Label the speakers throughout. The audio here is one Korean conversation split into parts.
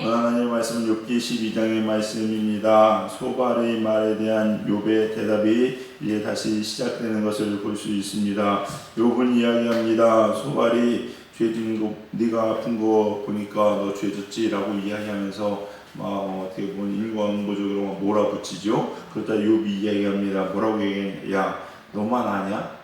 Speaker 1: 하나님의 말씀은 욥기 12장의 말씀입니다. 소발의 말에 대한 욥의 대답이 이제 다시 시작되는 것을 볼 수 있습니다. 욥은 이야기합니다. 소발이 죄진 거, 네가 아픈 거 보니까 너 죄졌지라고 이야기하면서 어떻게 보면 인과응보적으로 몰아붙이죠. 그러다 욥이 이야기합니다. 뭐라고 얘기해? 야, 너만 아냐?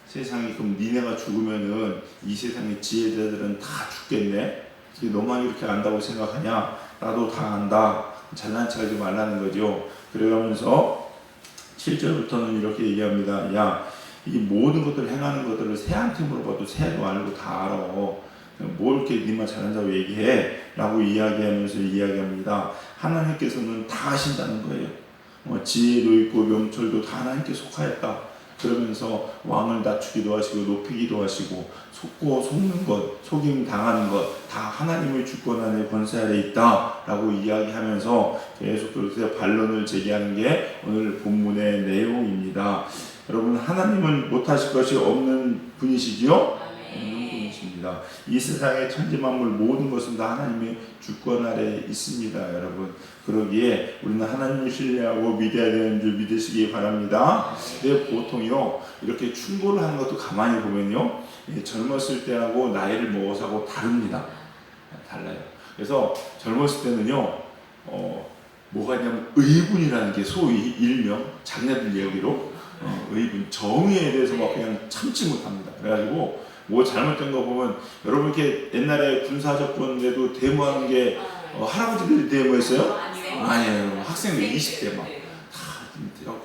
Speaker 1: 세상이 그럼 니네가 죽으면은 이 세상의 지혜자들은 다 죽겠네. 너만 이렇게 안다고 생각하냐? 나도 다 안다. 잘난 척하지 말라는 거죠. 그래가면서 7절부터는 이렇게 얘기합니다. 야, 이 모든 것들을 행하는 것들을 새한테 물어봐도 새도 알고 다 알아. 뭐 이렇게 니만 잘한다고 얘기해? 라고 이야기하면서 이야기합니다. 하나님께서는 다 하신다는 거예요. 지혜도 있고 명철도 다 하나님께 속하였다. 그러면서 왕을 낮추기도 하시고 높이기도 하시고 속고 속는 것, 속임 당하는 것 다 하나님의 주권 안에 권세 아래 있다라고 이야기하면서 계속 그렇게 반론을 제기하는 게 오늘 본문의 내용입니다. 여러분, 하나님은 못하실 것이 없는 분이시지요? 없는 분이십니다. 이 세상의 천지만물 모든 것은 다 하나님의 주권 아래 있습니다. 여러분, 그러기에 우리는 하나님을 신뢰하고 믿어야 되는 줄 믿으시기 바랍니다. 근데 보통요, 이렇게 충고를 하는 것도 가만히 보면요, 젊었을 때하고 나이를 먹어서하고 다릅니다. 달라요. 그래서 젊었을 때는요, 뭐가 있냐면 의분이라는 게 소위 일명 장녀들 얘기로 의분, 정의에 대해서 막 그냥 참지 못합니다. 그래가지고 뭐 잘못된 거 보면 여러분 이렇게 옛날에 군사적군에도 데모하는 게 할아버지들이 데모했어요? 아니에요. 학생들 20대 막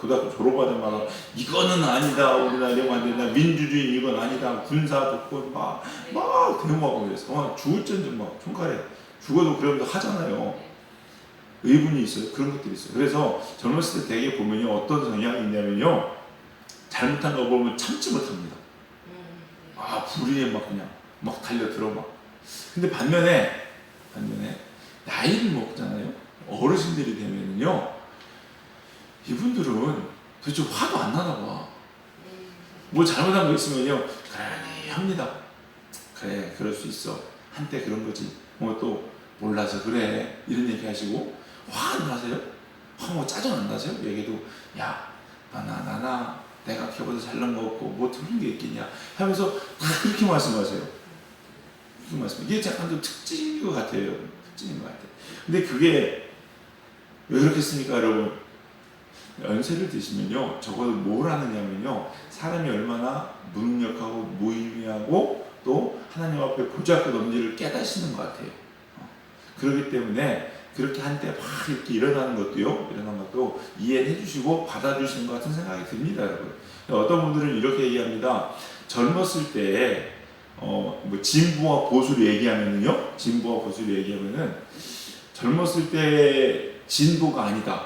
Speaker 1: 고등학교 졸업하자마자 이거는 아니다, 우리나라 이러면 안 된다, 민주주의 이건 아니다, 군사독권 막 데모하고 그래서 죽을 전좀 막 총칼에 죽어도 그러면서 하잖아요. 의분이 있어요. 그런 것들이 있어요. 그래서 젊었을 때 되게 보면요, 어떤 성향이 있냐면요, 잘못한 거 보면 참지 못합니다. 불의에 막 그냥 막 달려들어 막. 근데 반면에 나이를 먹잖아요. 어르신들이 되면은요, 이분들은 도대체 화도 안 나나 봐. 뭐 잘못한 거 있으면요, 그래 합니다. 그래, 그럴 수 있어. 한때 그런 거지. 뭐 또 몰라서 그래 이런 얘기 하시고 화 안 나세요? 뭐 짜증 안 나세요? 얘기도 야, 나나 내가 걔보다 잘난 거 없고 뭐 틀린 게 있겠냐 하면서 다 그렇게 말씀하세요. 무슨 말씀? 이게 약간 좀 특징인 것 같아요. 특징인 것 같아요. 근데 그게 왜 그렇겠습니까, 여러분? 연세를 드시면요, 적어도 뭘 하느냐면요, 사람이 얼마나 무능력하고 무의미하고 또 하나님 앞에 보잘것없는지를 깨닫시는 것 같아요. 그렇기 때문에 그렇게 한때 막 이렇게 일어나는 것도 이해해 주시고 받아주시는 것 같은 생각이 듭니다, 여러분. 어떤 분들은 이렇게 얘기합니다. 젊었을 때 뭐 진보와 보수를 얘기하면은요, 젊었을 때 진보가 아니다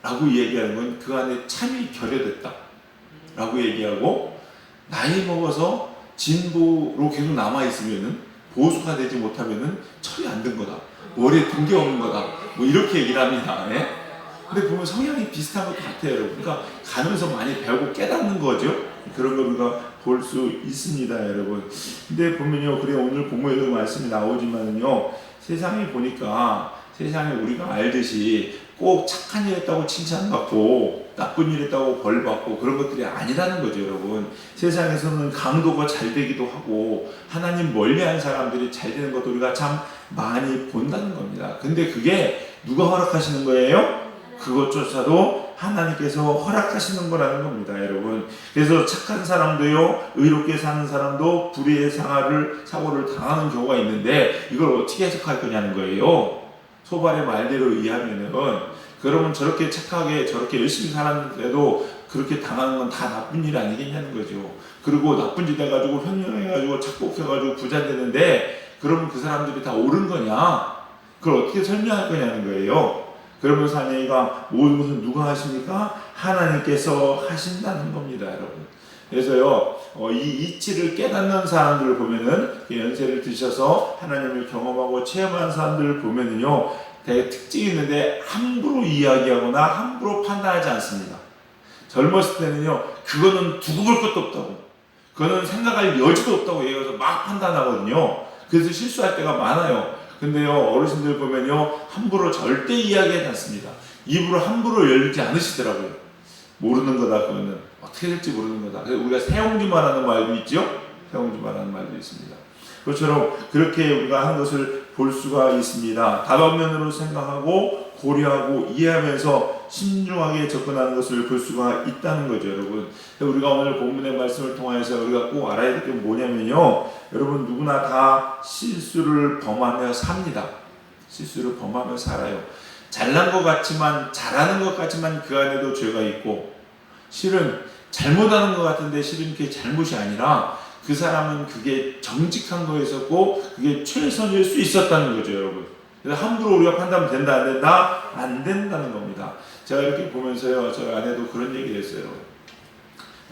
Speaker 1: 라고 얘기하는 건 그 안에 참이 결여됐다 라고 얘기하고, 나이 먹어서 진보로 계속 남아있으면은 보수가 되지 못하면은 철이 안 든 거다, 머리에 든 게 없는 거다, 뭐 이렇게 얘기를 합니다. 네? 근데 보면 성향이 비슷한 것도 같아요, 여러분. 그러니까 가면서 많이 배우고 깨닫는 거죠. 그런 걸 우리가 볼 수 있습니다, 여러분. 근데 보면요, 그래 오늘 본문에도 말씀이 나오지만은요, 세상에 보니까 세상에 우리가 알듯이 꼭 착한 일 했다고 칭찬받고 나쁜 일 했다고 벌받고 그런 것들이 아니라는 거죠, 여러분. 세상에서는 강도가 잘 되기도 하고 하나님 멀리한 사람들이 잘 되는 것도 우리가 참 많이 본다는 겁니다. 근데 그게 누가 허락하시는 거예요? 그것조차도 하나님께서 허락하시는 거라는 겁니다, 여러분. 그래서 착한 사람도요, 의롭게 사는 사람도 불의의 사고를 당하는 경우가 있는데, 이걸 어떻게 해석할 거냐는 거예요. 소발의 말대로 이해하면은, 그러면 저렇게 착하게 저렇게 열심히 살았는데도 그렇게 당하는 건 다 나쁜 일 아니겠냐는 거죠. 그리고 나쁜 짓 해가지고 현명해가지고 착복해가지고 부자 되는데, 그러면 그 사람들이 다 옳은 거냐? 그걸 어떻게 설명할 거냐는 거예요. 그러면서 하나님과 모든 것은 누가 하십니까? 하나님께서 하신다는 겁니다, 여러분. 그래서요, 이 이치를 깨닫는 사람들을 보면은, 연세를 드셔서 하나님을 경험하고 체험한 사람들을 보면은요, 되게 특징이 있는데 함부로 이야기하거나 함부로 판단하지 않습니다. 젊었을 때는요, 그거는 두고 볼 것도 없다고, 그거는 생각할 여지도 없다고 얘기해서 막 판단하거든요. 그래서 실수할 때가 많아요. 근데요, 어르신들 보면요, 함부로 절대 이야기하지 않습니다. 입으로 함부로 열지 않으시더라고요. 모르는 거다, 그거는. 어떻게 될지 모르는 거다. 그래서 우리가 새옹지 말하는 말도 있죠? 새옹지 말하는 말도 있습니다. 그것처럼 그렇게 우리가 한 것을 볼 수가 있습니다. 다방면으로 생각하고 고려하고 이해하면서 신중하게 접근하는 것을 볼 수가 있다는 거죠, 여러분. 우리가 오늘 본문의 말씀을 통해서 우리가 꼭 알아야 될 게 뭐냐면요, 여러분 누구나 다 실수를 범하며 삽니다. 실수를 범하며 살아요. 잘난 것 같지만, 잘하는 것 같지만 그 안에도 죄가 있고, 실은 잘못하는 것 같은데 실은 그게 잘못이 아니라 그 사람은 그게 정직한 거였었고 그게 최선일 수 있었다는 거죠, 여러분. 그래서 함부로 우리가 판단하면 된다, 안 된다? 안 된다는 겁니다. 제가 이렇게 보면서요, 저희 아내도 그런 얘기를 했어요.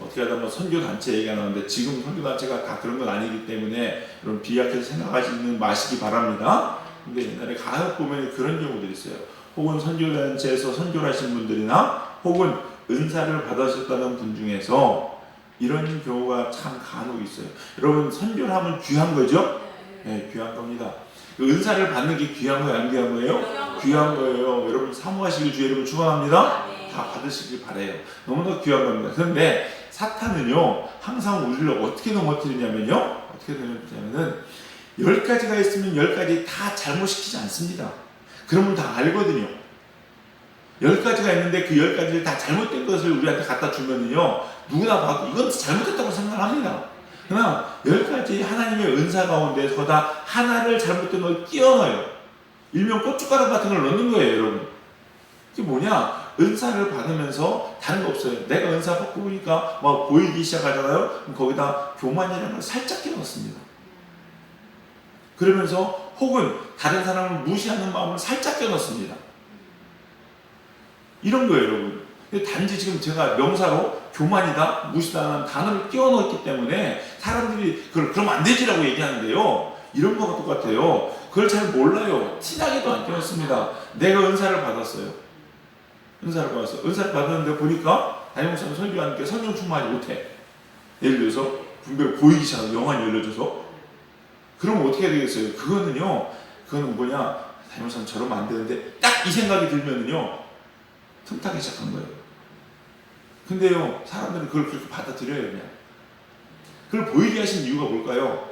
Speaker 1: 어떻게 하다 보면 선교단체 얘기가 나오는데, 지금 선교단체가 다 그런 건 아니기 때문에 여러분 비약해서 생각하시는 마시기 바랍니다. 근데 옛날에 간혹 보면 그런 경우들이 있어요. 혹은 선교단체에서 선교를 하신 분들이나 혹은 은사를 받으셨다는 분 중에서 이런 경우가 참 간혹 있어요. 여러분, 선교를 하면 귀한 거죠? 네, 귀한 겁니다. 은사를 받는 게 귀한 거예요, 안 귀한 거예요? 귀한 거예요. 여러분, 사모하시길 주의 이름으로 축원합니다. 다 받으시길 바래요. 너무나 귀한 겁니다. 그런데 사탄은요, 항상 우리를 어떻게 넘어뜨리냐면요, 어떻게 넘어뜨리냐면은 10가지가 있으면 10가지 다 잘못시키지 않습니다. 그러면 다 알거든요. 10가지가 있는데 그 10가지를 다 잘못된 것을 우리한테 갖다 주면은요, 누구나 봐도 이건 잘못됐다고 생각합니다. 그러나 10가지 하나님의 은사 가운데서다 하나를 잘못된 걸 끼워 넣어요. 일명 고춧가루 같은 걸 넣는 거예요, 여러분. 이게 뭐냐? 은사를 받으면서 다른 거 없어요. 내가 은사 받고 보니까 막 보이기 시작하잖아요. 그럼 거기다 교만이라는 걸 살짝 끼워 넣습니다. 그러면서 혹은 다른 사람을 무시하는 마음을 살짝 끼워 넣습니다. 이런 거예요, 여러분. 단지 지금 제가 명사로 교만이다, 무시다라는 단어를 끼워 넣었기 때문에 사람들이 그러면 안 되지라고 얘기하는데요. 이런 거가 똑같아요. 그걸 잘 몰라요. 티나게도 안 끼웠습니다. 내가 은사를 받았어요. 은사를 받았어요. 은사를 받았는데 보니까 담임목사님 설교하니까 성령 충만하지 못해. 예를 들어서 분명히 보이기 시작하고 영안이 열려져서, 그러면 어떻게 되겠어요? 그거는 뭐냐, 담임목사님 저러면 안 되는데 딱 이 생각이 들면은요, 틈타기 시작한 거예요. 근데요, 사람들은 그걸 그렇게 받아들여요, 그냥. 그걸 보이게 하신 이유가 뭘까요?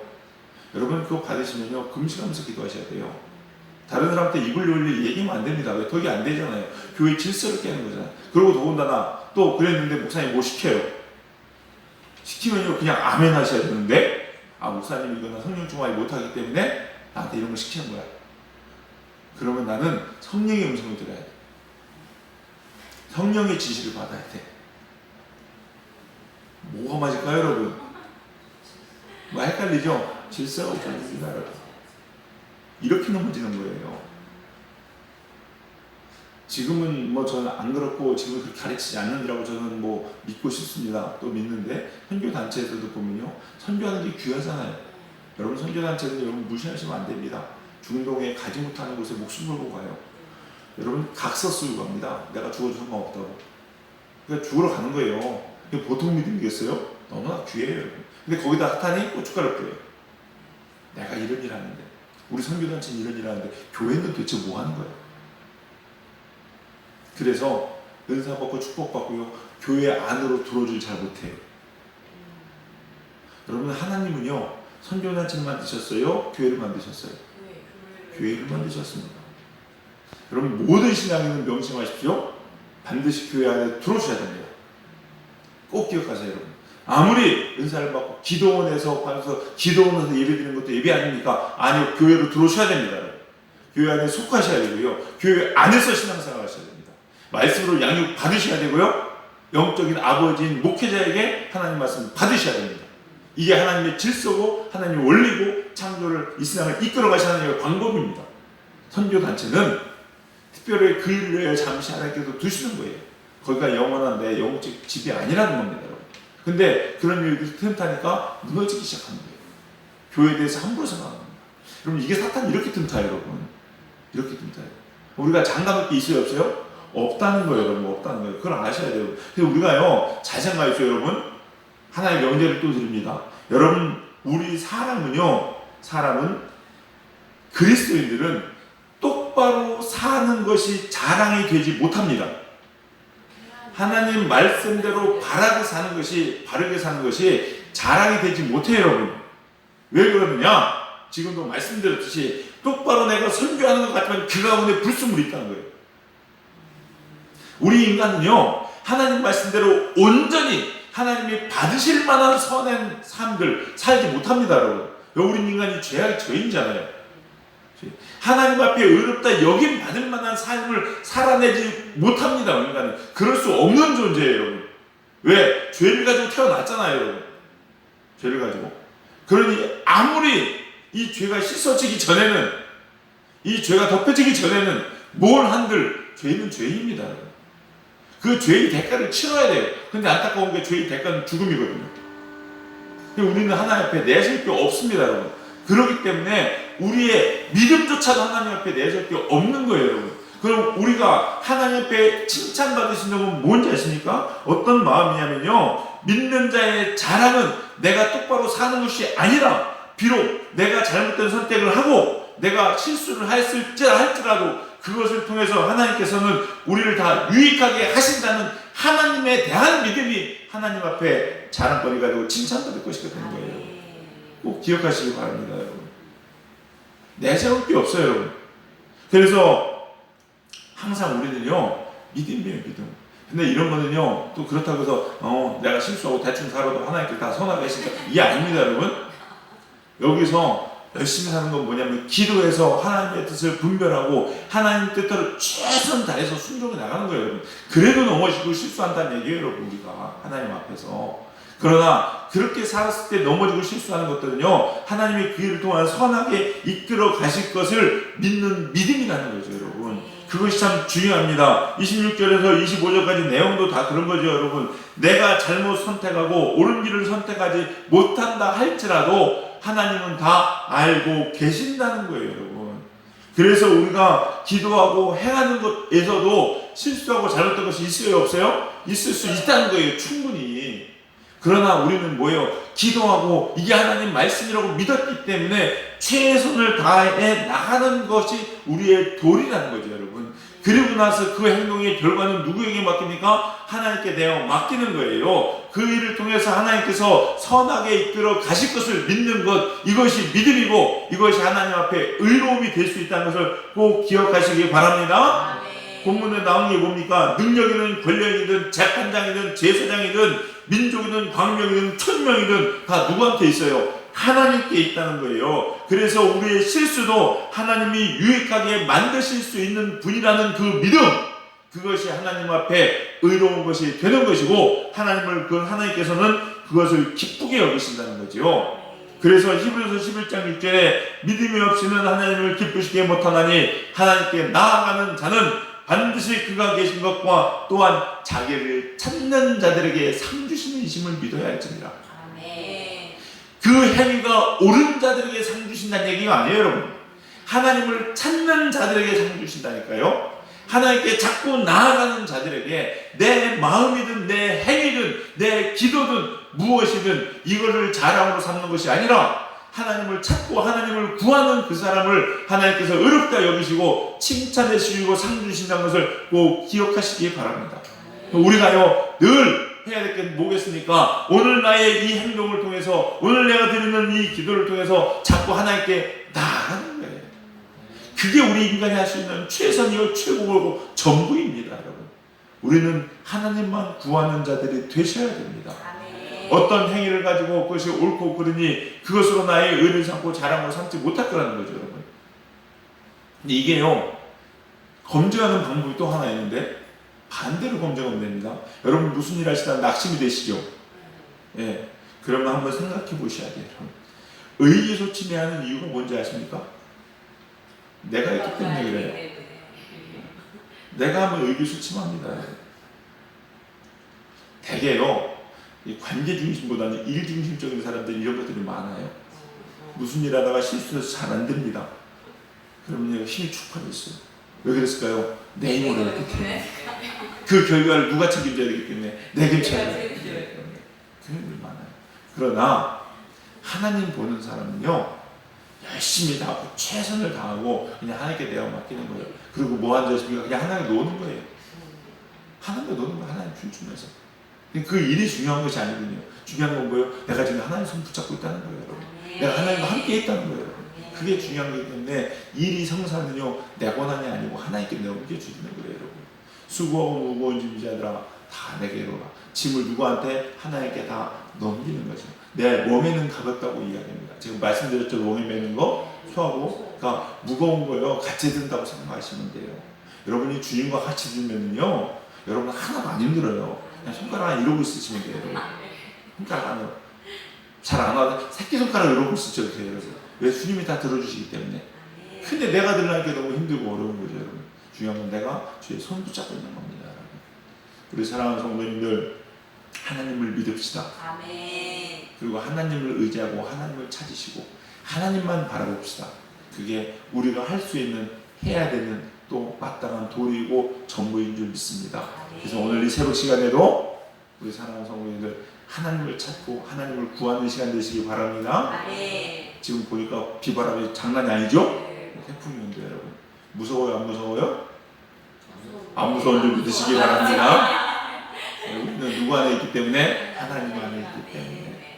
Speaker 1: 여러분, 그거 받으시면요, 금식하면서 기도하셔야 돼요. 다른 사람한테 입을 열릴 얘기면 안 됩니다. 왜? 덕이 안 되잖아요. 교회 질서를 깨는 거잖아요. 그리고 더군다나 또 그랬는데 목사님 뭐 시켜요? 시키면요, 그냥 아멘 하셔야 되는데, 목사님 이거는 성령 충만이 못하기 때문에 나한테 이런 걸 시키는 거야. 그러면 나는 성령의 음성을 들어야 돼. 성령의 지시를 받아야 돼. 뭐가 맞을까요, 여러분? 뭐 헷갈리죠? 질서가 없어집니다, 여러분. 이렇게 넘어지는 거예요. 지금은 뭐 저는 안 그렇고 지금 그렇게 가르치지 않는다고 저는 뭐 믿고 싶습니다. 또 믿는데, 선교단체에서도 보면요, 선교하는 게 귀하잖아요. 여러분, 선교단체는 여러분 무시하시면 안 됩니다. 중동에 가지 못하는 곳에 목숨 걸고 가요. 여러분, 각서 쓰고 갑니다. 내가 죽어도 상관없다고. 그러니까 죽으러 가는 거예요. 이게 보통 믿음이겠어요? 너무나 귀해요, 여러분. 근데 거기다 사탄이 고춧가루 뿌려요. 내가 이런 일 하는데, 우리 선교단체는 이런 일 하는데 교회는 도대체 뭐 하는 거예요? 그래서 은사 받고 축복 받고요, 교회 안으로 들어오질 잘 못해요. 여러분, 하나님은요, 선교단체를 만드셨어요? 교회를 만드셨어요? 교회를 만드셨습니다. 여러분, 모든 신앙인은 명심하십시오. 반드시 교회 안에 들어오셔야 됩니다. 꼭 기억하세요, 여러분. 아무리 은사를 받고 기도원에서 예배드리는 것도 예배 아닙니까? 아니요, 교회로 들어오셔야 됩니다. 여러분. 교회 안에 속하셔야 되고요, 교회 안에서 신앙생활 하셔야 됩니다. 말씀으로 양육 받으셔야 되고요, 영적인 아버지인 목회자에게 하나님 말씀 받으셔야 됩니다. 이게 하나님의 질서고 하나님의 원리고 창조를, 이 세상을 이끌어 가시는 하나님의 방법입니다. 선교단체는 특별히 그 일을 잠시 하나님께서 두시는 거예요. 거기가 영원한 내 영적 집이 아니라는 겁니다, 여러분. 근데 그런 일들이 틈타니까 무너지기 시작하는 거예요. 교회에 대해서 함부로 생각하는 겁니다. 여러분, 이게 사탄이 이렇게 틈타요, 여러분. 이렇게 틈타요. 우리가 장담할 게 있어요, 없어요? 없다는 거예요, 여러분. 없다는 거예요. 그걸 아셔야 돼요. 그래서 우리가요, 잘 생각하십시오, 여러분. 하나의 명제를 또 드립니다. 여러분, 우리 사람은 그리스도인들은 똑바로 사는 것이 자랑이 되지 못합니다. 하나님 말씀대로 바르게 사는 것이 자랑이 되지 못해요, 여러분. 왜 그러느냐? 지금도 말씀드렸듯이 똑바로 내가 설교하는 것 같지만 그 가운데 불순물이 있다는 거예요. 우리 인간은요, 하나님 말씀대로 온전히 하나님이 받으실 만한 선한 삶들 살지 못합니다, 여러분. 우리 인간이 죄악의 죄인이잖아요. 하나님 앞에 의롭다 여김 받을 만한 삶을 살아내지 못합니다, 인간은. 그럴 수 없는 존재예요, 여러분. 왜? 죄를 가지고 태어났잖아요, 여러분. 죄를 가지고. 그러니 아무리 이 죄가 씻어지기 전에는, 이 죄가 덮여지기 전에는 뭘 한들 죄는 죄입니다, 여러분. 그 죄의 대가를 치러야 돼요. 근데 안타까운 게 죄의 대가는 죽음이거든요. 우리는 하나님 앞에 내설 게 없습니다, 여러분. 그렇기 때문에 우리의 믿음조차도 하나님 앞에 내설 게 없는 거예요, 여러분. 그럼 우리가 하나님 앞에 칭찬받으시는 건 뭔지 아십니까? 어떤 마음이냐면요, 믿는 자의 자랑은 내가 똑바로 사는 것이 아니라, 비록 내가 잘못된 선택을 하고 내가 실수를 할지라도 그것을 통해서 하나님께서는 우리를 다 유익하게 하신다는 하나님에 대한 믿음이 하나님 앞에 자랑거리가 되고 칭찬받을 것이가 되는 거예요. 꼭 기억하시기 바랍니다, 여러분. 내세울 게 없어요, 여러분. 그래서 항상 우리는요, 믿음이에요, 믿음. 근데 이런 거는요, 또 그렇다고 해서 내가 실수하고 대충 살아도 하나님께 다 선하게 하시니까 이게 아닙니다, 여러분. 여기서 열심히 사는 건 뭐냐면 기도해서 하나님의 뜻을 분별하고 하나님 뜻대로 최선 다해서 순종해 나가는 거예요, 여러분. 그래도 넘어지고 실수한다는 얘기예요, 여러분. 우리가 하나님 앞에서. 그러나 그렇게 살았을 때 넘어지고 실수하는 것들은요, 하나님의 그 일을 통한 선하게 이끌어 가실 것을 믿는 믿음이라는 거죠, 여러분. 그것이 참 중요합니다. 26절에서 25절까지 내용도 다 그런 거죠, 여러분. 내가 잘못 선택하고 옳은 길을 선택하지 못한다 할지라도 하나님은 다 알고 계신다는 거예요, 여러분. 그래서 우리가 기도하고 행하는 것에서도 실수하고 잘못된 것이 있어요, 없어요? 있을 수 있다는 거예요, 충분히. 그러나 우리는 뭐예요? 기도하고 이게 하나님 말씀이라고 믿었기 때문에 최선을 다해 나가는 것이 우리의 도리라는 거죠, 여러분. 그리고 나서 그 행동의 결과는 누구에게 맡깁니까? 하나님께 내어 맡기는 거예요. 그 일을 통해서 하나님께서 선하게 이끌어 가실 것을 믿는 것, 이것이 믿음이고 이것이 하나님 앞에 의로움이 될 수 있다는 것을 꼭 기억하시기 바랍니다. 본문에 나온 게 뭡니까? 능력이든 권력이든 재판장이든 제사장이든 민족이든 광명이든 천명이든 다 누구한테 있어요? 하나님께 있다는 거예요. 그래서 우리의 실수도 하나님이 유익하게 만드실 수 있는 분이라는 그 믿음, 그것이 하나님 앞에 의로운 것이 되는 것이고 하나님께서는 그것을 기쁘게 여기신다는 거죠. 그래서 히브리서 11장 6절에 믿음이 없이는 하나님을 기쁘시게 못하나니 하나님께 나아가는 자는 반드시 그가 계신 것과 또한 자기를 찾는 자들에게 상 주시는 이심을 믿어야 할지니라. 그 행위가 옳은 자들에게 상 주신다는 얘기가 아니에요, 여러분. 하나님을 찾는 자들에게 상 주신다니까요. 하나님께 자꾸 나아가는 자들에게 내 마음이든 내 행위든 내 기도든 무엇이든 이거를 자랑으로 삼는 것이 아니라 하나님을 찾고 하나님을 구하는 그 사람을 하나님께서 의롭다 여기시고 칭찬해 주시고 상 주신다는 것을 꼭 기억하시기 바랍니다. 우리가요 늘 해야 될 게 뭐겠습니까? 오늘 나의 이 행동을 통해서, 오늘 내가 드리는 이 기도를 통해서 자꾸 하나님께 나아가는 거예요. 그게 우리 인간이 할 수 있는 최선이요 최고고 전부입니다, 여러분. 우리는 하나님만 구하는 자들이 되셔야 됩니다. 어떤 행위를 가지고 그것이 옳고 그르니 그것으로 나의 의를 삼고 자랑으로 삼지 못할 거라는 거죠, 여러분. 근데 이게요, 검증하는 방법이 또 하나 있는데 반대로 검증하면 됩니다. 여러분 무슨 일 하시다 낙심이 되시죠? 예. 그러면 한번 생각해 보셔야 돼요. 의기소침해하는 이유가 뭔지 아십니까? 내가 있기 때문에 그래요. 내가 하면 의기소침합니다. 대개요, 이 관계 중심보다는 일 중심적인 사람들이 이런 것들이 많아요. 무슨 일 하다가 실수해서 잘 안 됩니다. 그러면 힘이 축 빠졌어요. 왜 그랬을까요? 내 힘으로 했기 때문에. 그 결과를 누가 책임져야 되기 때문에 내가 책임져야 되기 때문에. 그런 일이 많아요. 그러나 하나님 보는 사람은요, 열심히 다하고 최선을 다하고 그냥 하나님께 내어 맡기는 거예요. 그리고 뭐 하는 자식이가 그냥 하나님께 노는 거예요. 하나님께 노는 거예요. 하나님 춤추면서. 그 일이 중요한 것이 아니거든요. 중요한 건 뭐예요? 내가 지금 하나님 손 붙잡고 있다는 거예요, 여러분. 내가 하나님과 함께 있다는 거예요, 여러분. 그게 중요한 거기 때문에 일이 성사는요 내 권한이 아니고 하나님께 넘겨주는 거예요, 여러분. 수고하고 무거운 짐 자들아 다 내게로 와. 짐을 누구한테? 하나님께 다 넘기는 거죠. 내 몸에는 가볍다고 이야기합니다. 지금 말씀드렸죠. 몸에 매는 거 소하고 그러니까 무거운 거요 같이 든다고 생각하시면 돼요. 여러분이 주님과 같이 들면은요 여러분 하나도 안 힘들어요. 그냥 손가락 하나 이러고 있으시면 돼요. 여러분. 손가락 하나 잘 안 와도 새끼손가락 이러고 있으셔도 돼요. 여러분. 왜? 주님이 다 들어주시기 때문에. 근데 내가 들으니까 너무 힘들고 어려운 거죠, 여러분. 중요한 건 내가 주의 손 붙잡고 있는 겁니다, 여러분. 우리 사랑하는 성도님들 하나님을 믿읍시다.
Speaker 2: 아멘.
Speaker 1: 그리고 하나님을 의지하고 하나님을 찾으시고 하나님만 바라봅시다. 그게 우리가 할 수 있는 해야 되는 또 마땅한 도리이고 전부인 줄 믿습니다. 그래서 오늘 이 새벽 시간에도 우리 사랑하는 성도님들 하나님을 찾고 하나님을 구하는 시간 되시기 바랍니다.
Speaker 2: 아멘.
Speaker 1: 지금 보니까 비바람이 장난이 아니죠? 태풍이 온대요, 여러분. 무서워요, 안 무서워요? 안 무서운 줄 믿으시기 바랍니다. 우리는 누구 안에 있기 때문에? 하나님 안에 있기 때문에.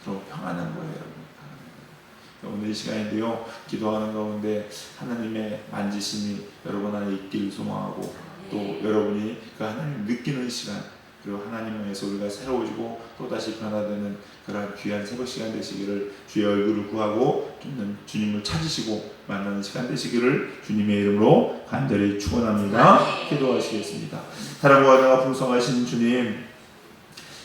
Speaker 1: 그럼 평안한 거예요, 여러분. 오늘 이 시간인데요, 기도하는 가운데 하나님의 만지심이 여러분 안에 있기를 소망하고 또 여러분이 그 하나님 느끼는 시간 그리고 하나님 안에서 우리가 새로워지고 또다시 변화되는 그러한 귀한 새벽 시간 되시기를 주의 얼굴을 구하고 주님을 찾으시고 만나는 시간 되시기를 주님의 이름으로 간절히 축원합니다. 기도하시겠습니다. 사랑과 은혜가 풍성하신 주님,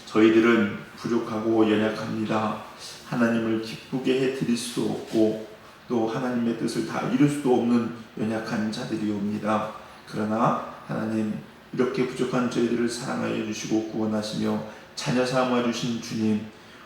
Speaker 1: 저희들은 부족하고 연약합니다. 하나님을 기쁘게 해드릴 수도 없고 또 하나님의 뜻을 다 이룰 수도 없는 연약한 자들이옵니다. 그러나 하나님 이렇게 부족한 저희들을 사랑하여 주시고 구원하시며 자녀 삼아 주신 주님,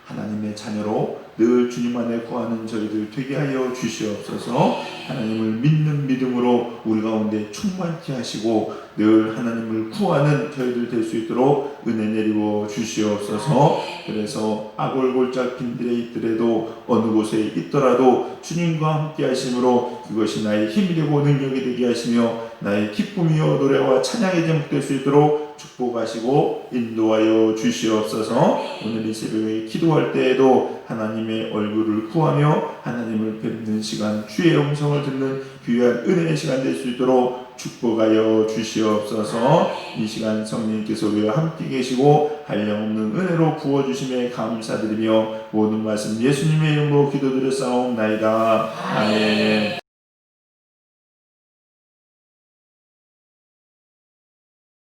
Speaker 1: 하나님의 자녀로 늘 주님 안에 구하는 저희들 되게 하여 주시옵소서. 하나님을 믿는 믿음으로 우리 가운데 충만케 하시고 늘 하나님을 구하는 저희들 될 수 있도록 은혜 내리고 주시옵소서. 그래서 아골골짝 빈들에 있더라도 어느 곳에 있더라도 주님과 함께 하심으로 그것이 나의 힘이 되고 능력이 되게 하시며 나의 기쁨이요 노래와 찬양의 제목 될 수 있도록 축복하시고 인도하여 주시옵소서. 오늘 이 새벽에 기도할 때에도 하나님의 얼굴을 구하며 하나님을 뵙는 시간, 주의 음성을 듣는 귀한 은혜의 시간 될 수 있도록 축복하여 주시옵소서. 이 시간 성령님께서 우리와 함께 계시고 한량없는 은혜로 부어주심에 감사드리며 모든 말씀 예수님의 이름으로 기도드려 싸움나이다. 아멘.